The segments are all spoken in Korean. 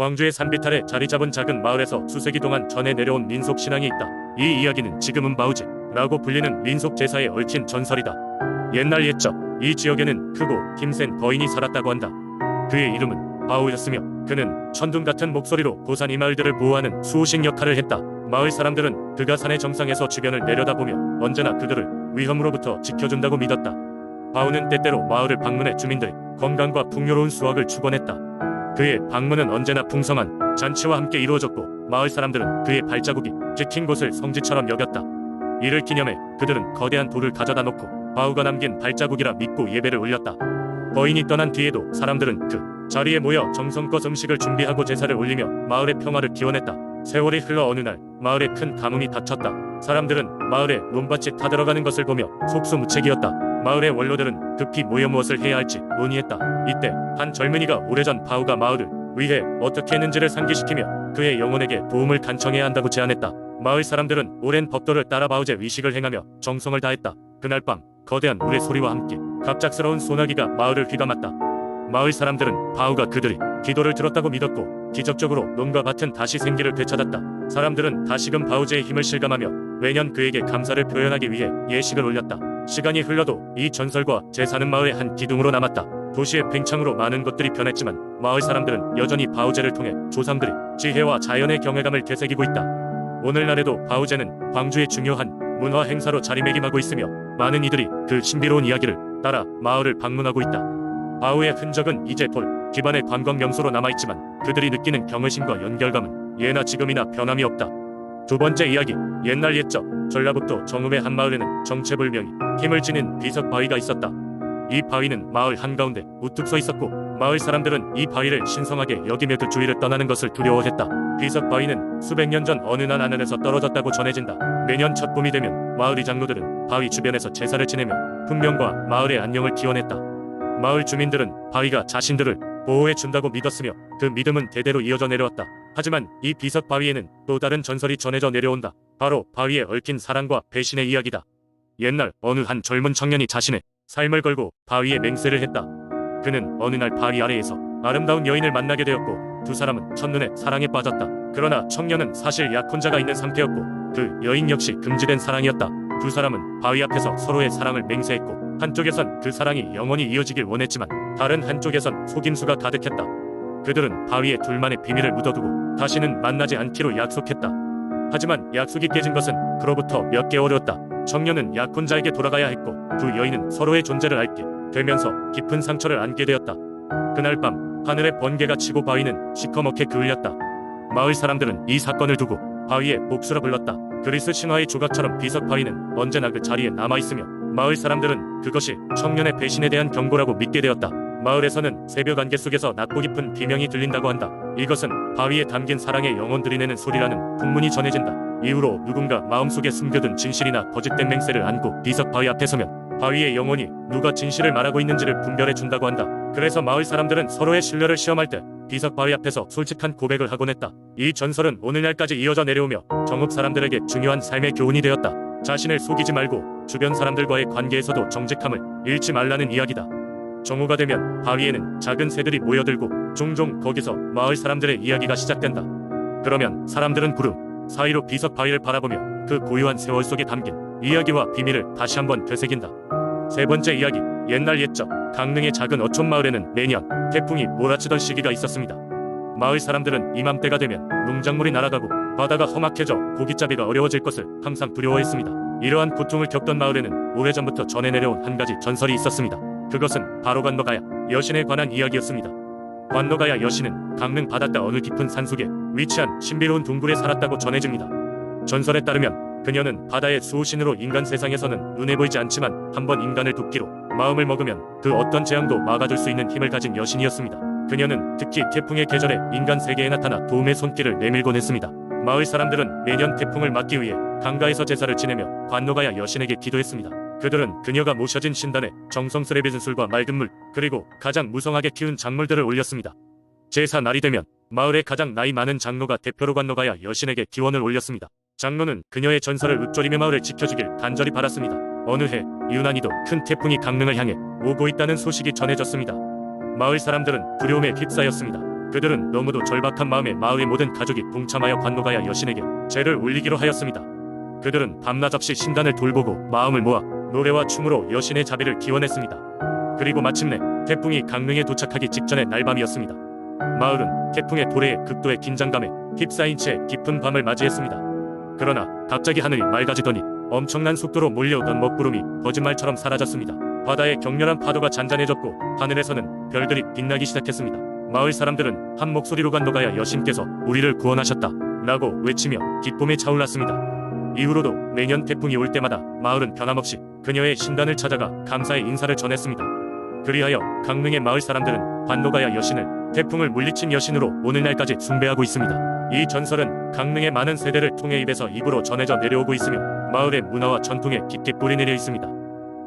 광주의 산비탈에 자리 잡은 작은 마을에서 수세기 동안 전해 내려온 민속 신앙이 있다. 이 이야기는 지금은 바우제라고 불리는 민속 제사에 얽힌 전설이다. 옛날 옛적 이 지역에는 크고 힘센 거인이 살았다고 한다. 그의 이름은 바우였으며 그는 천둥 같은 목소리로 고산 이 마을들을 보호하는 수호신 역할을 했다. 마을 사람들은 그가 산의 정상에서 주변을 내려다보며 언제나 그들을 위험으로부터 지켜준다고 믿었다. 바우는 때때로 마을을 방문해 주민들의 건강과 풍요로운 수확을 축원했다. 그의 방문은 언제나 풍성한 잔치와 함께 이루어졌고 마을 사람들은 그의 발자국이 찍힌 곳을 성지처럼 여겼다. 이를 기념해 그들은 거대한 돌을 가져다 놓고 바우가 남긴 발자국이라 믿고 예배를 올렸다. 거인이 떠난 뒤에도 사람들은 그 자리에 모여 정성껏 음식을 준비하고 제사를 올리며 마을의 평화를 기원했다. 세월이 흘러 어느 날 마을에 큰 가뭄이 닥쳤다. 사람들은 마을에 논밭이 타들어가는 것을 보며 속수무책이었다. 마을의 원로들은 급히 모여 무엇을 해야 할지 논의했다. 이때 한 젊은이가 오래전 바우가 마을을 위해 어떻게 했는지를 상기시키며 그의 영혼에게 도움을 간청해야 한다고 제안했다. 마을 사람들은 오랜 법도를 따라 바우제 위식을 행하며 정성을 다했다. 그날 밤 거대한 우레 소리와 함께 갑작스러운 소나기가 마을을 휘감았다. 마을 사람들은 바우가 그들의 기도를 들었다고 믿었고 기적적으로 논과 밭은 다시 생기를 되찾았다. 사람들은 다시금 바우제의 힘을 실감하며 매년 그에게 감사를 표현하기 위해 예식을 올렸다. 시간이 흘러도 이 전설과 제사는 마을의 한 기둥으로 남았다. 도시의 팽창으로 많은 것들이 변했지만 마을 사람들은 여전히 바우제를 통해 조상들의 지혜와 자연의 경외감을 되새기고 있다. 오늘날에도 바우제는 광주의 중요한 문화 행사로 자리매김하고 있으며 많은 이들이 그 신비로운 이야기를 따라 마을을 방문하고 있다. 바우의 흔적은 이제 돌 기반의 관광 명소로 남아있지만 그들이 느끼는 경외심과 연결감은 예나 지금이나 변함이 없다. 두 번째 이야기. 옛날 옛적 전라북도 정읍의 한 마을에는 정체불명의 힘을 지닌 비석 바위가 있었다. 이 바위는 마을 한가운데 우뚝 서 있었고 마을 사람들은 이 바위를 신성하게 여기며 그 주위를 떠나는 것을 두려워했다. 비석 바위는 수백 년 전 어느 날 하늘에서 떨어졌다고 전해진다. 매년 첫 봄이 되면 마을의 장로들은 바위 주변에서 제사를 지내며 풍명과 마을의 안녕을 기원했다. 마을 주민들은 바위가 자신들을 보호해 준다고 믿었으며 그 믿음은 대대로 이어져 내려왔다. 하지만 이 비석 바위에는 또 다른 전설이 전해져 내려온다. 바로 바위에 얽힌 사랑과 배신의 이야기다. 옛날 어느 한 젊은 청년이 자신의 삶을 걸고 바위에 맹세를 했다. 그는 어느 날 바위 아래에서 아름다운 여인을 만나게 되었고 두 사람은 첫눈에 사랑에 빠졌다. 그러나 청년은 사실 약혼자가 있는 상태였고 그 여인 역시 금지된 사랑이었다. 두 사람은 바위 앞에서 서로의 사랑을 맹세했고 한쪽에선 그 사랑이 영원히 이어지길 원했지만 다른 한쪽에선 속임수가 가득했다. 그들은 바위에 둘만의 비밀을 묻어두고 다시는 만나지 않기로 약속했다. 하지만 약속이 깨진 것은 그로부터 몇 개월 후였다. 청년은 약혼자에게 돌아가야 했고 두 여인은 서로의 존재를 알게 되면서 깊은 상처를 안게 되었다. 그날 밤 하늘에 번개가 치고 바위는 시커멓게 그을렸다. 마을 사람들은 이 사건을 두고 바위에 복수라 불렀다. 그리스 신화의 조각처럼 비석 바위는 언제나 그 자리에 남아있으며 마을 사람들은 그것이 청년의 배신에 대한 경고라고 믿게 되었다. 마을에서는 새벽 안개 속에서 낮고 깊은 비명이 들린다고 한다. 이것은 바위에 담긴 사랑의 영혼들이 내는 소리라는 풍문이 전해진다. 이후로 누군가 마음속에 숨겨둔 진실이나 거짓된 맹세를 안고 비석 바위 앞에 서면 바위의 영혼이 누가 진실을 말하고 있는지를 분별해 준다고 한다. 그래서 마을 사람들은 서로의 신뢰를 시험할 때 비석 바위 앞에서 솔직한 고백을 하곤 했다. 이 전설은 오늘날까지 이어져 내려오며 정읍 사람들에게 중요한 삶의 교훈이 되었다. 자신을 속이지 말고 주변 사람들과의 관계에서도 정직함을 잃지 말라는 이야기다. 정오가 되면 바위에는 작은 새들이 모여들고 종종 거기서 마을 사람들의 이야기가 시작된다. 그러면 사람들은 구름 사이로 비석 바위를 바라보며 그 고요한 세월 속에 담긴 이야기와 비밀을 다시 한번 되새긴다. 세 번째 이야기. 옛날 옛적 강릉의 작은 어촌 마을에는 매년 태풍이 몰아치던 시기가 있었습니다. 마을 사람들은 이맘때가 되면 농작물이 날아가고 바다가 험악해져 고깃잡이가 어려워질 것을 항상 두려워했습니다. 이러한 고통을 겪던 마을에는 오래전부터 전해 내려온 한 가지 전설이 있었습니다. 그것은 바로 관노가야 여신에 관한 이야기였습니다. 관노가야 여신은 강릉 바닷가 어느 깊은 산속에 위치한 신비로운 동굴에 살았다고 전해집니다. 전설에 따르면 그녀는 바다의 수호신으로 인간 세상에서는 눈에 보이지 않지만 한번 인간을 돕기로 마음을 먹으면 그 어떤 재앙도 막아줄 수 있는 힘을 가진 여신이었습니다. 그녀는 특히 태풍의 계절에 인간 세계에 나타나 도움의 손길을 내밀곤 했습니다. 마을 사람들은 매년 태풍을 막기 위해 강가에서 제사를 지내며 관노가야 여신에게 기도했습니다. 그들은 그녀가 모셔진 신단에 정성스레 빚은 술과 맑은 물 그리고 가장 무성하게 키운 작물들을 올렸습니다. 제사 날이 되면 마을의 가장 나이 많은 장로가 대표로 관노가야 여신에게 기원을 올렸습니다. 장로는 그녀의 전설을 읊조리며 마을을 지켜주길 간절히 바랐습니다. 어느 해 유난히도 큰 태풍이 강릉을 향해 오고 있다는 소식이 전해졌습니다. 마을 사람들은 두려움에 휩싸였습니다. 그들은 너무도 절박한 마음에 마을의 모든 가족이 동참하여 관노가야 여신에게 제를 올리기로 하였습니다. 그들은 밤낮 없이 신단을 돌보고 마음을 모아 노래와 춤으로 여신의 자비를 기원했습니다. 그리고 마침내 태풍이 강릉에 도착하기 직전의 날밤이었습니다. 마을은 태풍의 도래에 극도의 긴장감에 휩싸인 채 깊은 밤을 맞이했습니다. 그러나 갑자기 하늘이 맑아지더니 엄청난 속도로 몰려오던 먹구름이 거짓말처럼 사라졌습니다. 바다의 격렬한 파도가 잔잔해졌고 하늘에서는 별들이 빛나기 시작했습니다. 마을 사람들은 한 목소리로 관노가야 여신께서 우리를 구원하셨다 라고 외치며 기쁨에 차올랐습니다. 이후로도 매년 태풍이 올 때마다 마을은 변함없이 그녀의 신단을 찾아가 감사의 인사를 전했습니다. 그리하여 강릉의 마을 사람들은 관노가야 여신을 태풍을 물리친 여신으로 오늘날까지 숭배하고 있습니다. 이 전설은 강릉의 많은 세대를 통해 입에서 입으로 전해져 내려오고 있으며 마을의 문화와 전통에 깊게 뿌리내려 있습니다.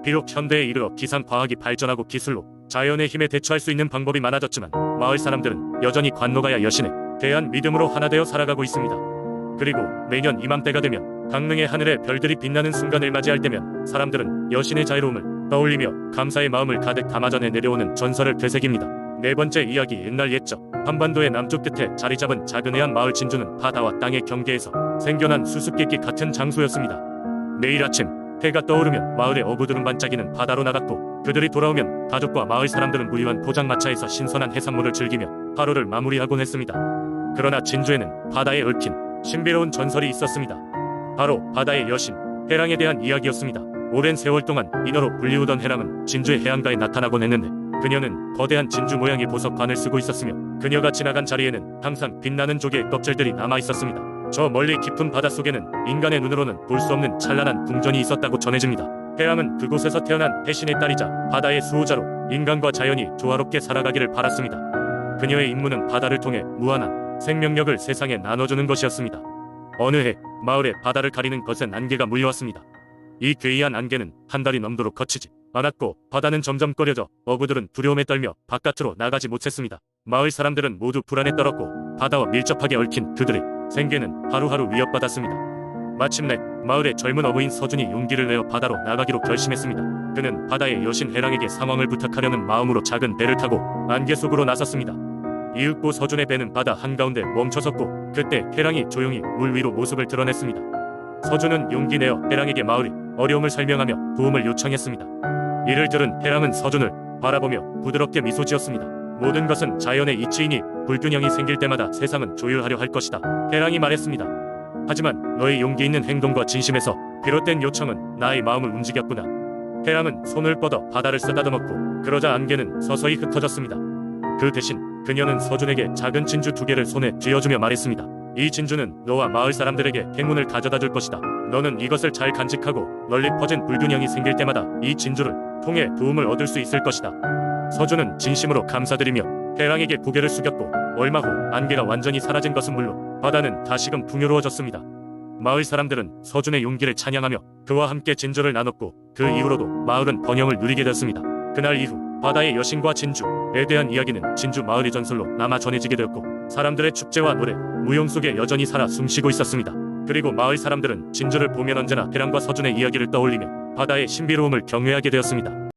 비록 현대에 이르러 기상과학이 발전하고 기술로 자연의 힘에 대처할 수 있는 방법이 많아졌지만 마을 사람들은 여전히 관노가야 여신에 대한 믿음으로 하나 되어 살아가고 있습니다. 그리고 매년 이맘때가 되면 강릉의 하늘에 별들이 빛나는 순간을 맞이할 때면 사람들은 여신의 자유로움을 떠올리며 감사의 마음을 가득 담아 전해 내려오는 전설을 되새깁니다. 네 번째 이야기. 옛날 옛적 한반도의 남쪽 끝에 자리 잡은 작은 해안 마을 진주는 바다와 땅의 경계에서 생겨난 수수께끼 같은 장소였습니다. 매일 아침 해가 떠오르면 마을의 어부들은 반짝이는 바다로 나갔고 그들이 돌아오면 가족과 마을 사람들은 무료한 포장마차에서 신선한 해산물을 즐기며 하루를 마무리하곤 했습니다. 그러나 진주에는 바다에 얽힌 신비로운 전설이 있었습니다. 바로 바다의 여신 해랑에 대한 이야기였습니다. 오랜 세월 동안 인어로 불리우던 해랑은 진주의 해안가에 나타나곤 했는데 그녀는 거대한 진주 모양의 보석관을 쓰고 있었으며 그녀가 지나간 자리에는 항상 빛나는 조개의 껍질들이 남아있었습니다. 저 멀리 깊은 바닷속에는 인간의 눈으로는 볼 수 없는 찬란한 궁전이 있었다고 전해집니다. 해랑은 그곳에서 태어난 해신의 딸이자 바다의 수호자로 인간과 자연이 조화롭게 살아가기를 바랐습니다. 그녀의 임무는 바다를 통해 무한한 생명력을 세상에 나눠주는 것이었습니다. 어느 해 마을에 바다를 가리는 거센 안개가 물려왔습니다. 이 괴이한 안개는 한 달이 넘도록 거치지 않았고 바다는 점점 꺼려져 어부들은 두려움에 떨며 바깥으로 나가지 못했습니다. 마을 사람들은 모두 불안에 떨었고 바다와 밀접하게 얽힌 그들의 생계는 하루하루 위협받았습니다. 마침내 마을의 젊은 어부인 서준이 용기를 내어 바다로 나가기로 결심했습니다. 그는 바다의 여신 해랑에게 상황을 부탁하려는 마음으로 작은 배를 타고 안개 속으로 나섰습니다. 이윽고 서준의 배는 바다 한가운데 멈춰섰고 그때 해랑이 조용히 물 위로 모습을 드러냈습니다. 서준은 용기 내어 해랑에게 마을의 어려움을 설명하며 도움을 요청했습니다. 이를 들은 해랑은 서준을 바라보며 부드럽게 미소 지었습니다. 모든 것은 자연의 이치이니 불균형이 생길 때마다 세상은 조율하려 할 것이다. 해랑이 말했습니다. 하지만 너의 용기 있는 행동과 진심에서 비롯된 요청은 나의 마음을 움직였구나. 해랑은 손을 뻗어 바다를 쓰다듬었고 그러자 안개는 서서히 흩어졌습니다. 그 대신 그녀는 서준에게 작은 진주 2개를 손에 쥐어주며 말했습니다. 이 진주는 너와 마을 사람들에게 행운을 가져다 줄 것이다. 너는 이것을 잘 간직하고 널리 퍼진 불균형이 생길 때마다 이 진주를 통해 도움을 얻을 수 있을 것이다. 서준은 진심으로 감사드리며 해랑에게 고개를 숙였고 얼마 후 안개가 완전히 사라진 것은 물론 바다는 다시금 풍요로워졌습니다. 마을 사람들은 서준의 용기를 찬양하며 그와 함께 진주를 나눴고 그 이후로도 마을은 번영을 누리게 되었습니다. 그날 이후 바다의 여신과 진주에 대한 이야기는 진주 마을의 전설로 남아 전해지게 되었고 사람들의 축제와 노래, 무용 속에 여전히 살아 숨쉬고 있었습니다. 그리고 마을 사람들은 진주를 보면 언제나 해랑과 서준의 이야기를 떠올리며 바다의 신비로움을 경외하게 되었습니다.